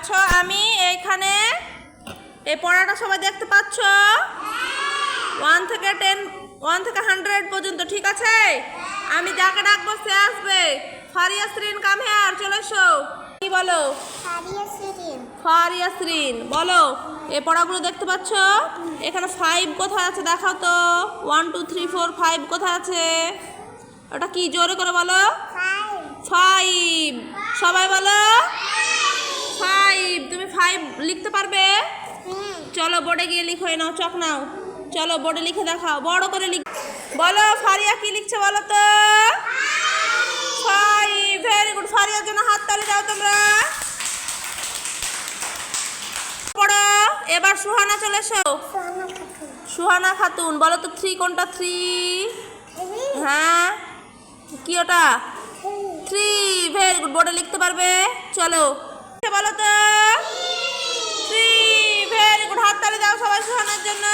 আছো আমি এইখানে এই পড়াটা সবাই দেখতে পাচ্ছ 1 থেকে 100 পর্যন্ত, ঠিক আছে? আমি যাকে ডাকবো সে আসবে। ফারিয়াসরিন কাম হিয়ার, চলে এসো। কি বলো? ফারিয়াসরিন বলো। এই পড়াগুলো দেখতে পাচ্ছ? এখানে 5 কোথায় আছে দেখাও তো। 1 2 3 4 5 কোথায় আছে? ওটা কি, জোরে করে বলো। 5। সবাই বলো 5। তুমি 5 লিখতে পারবে? চলো বোর্ডে গিয়ে লিখো, নাও চক নাও, চলো বোর্ডে লিখে দেখাও, বড় করে লিখ। বলো ফারিয়া কি লিখছে বলো তো। 5। Very good. ফারিয়ার জন্য হাততালি দাও তোমরা। পড়ো। এবার সুহানা, চলে এসো। সুহানা খাতুন বলো তো 3 কোনটা? 3। হ্যাঁ, কি ওটা? 3। Very good. বোর্ডে লিখতে পারবে? চলো বলো তো 3। Very good. হাততালি দাও সবাই সুহানার জন্য।